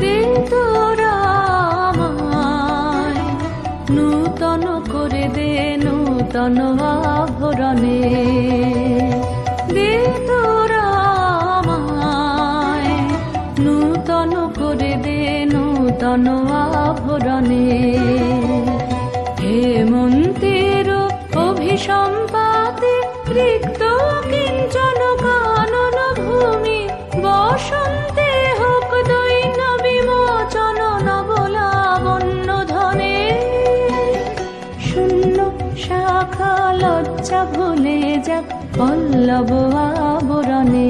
দে তোরা আমায় নূতন করে দে নূতন আভরণে, দে তোরা আমায় নূতন করে দে নূতন আভরণে। হেমন্তের অভিসম্পাতে রিক্ত কিঞ্চন কানন ভূমি, বসন্তে হোক দৈন্য বিমোচন নবলাবণ্য ধনে। শূন্য শাখা লজ্জা ভুলে যাক পল্লব আবরণে।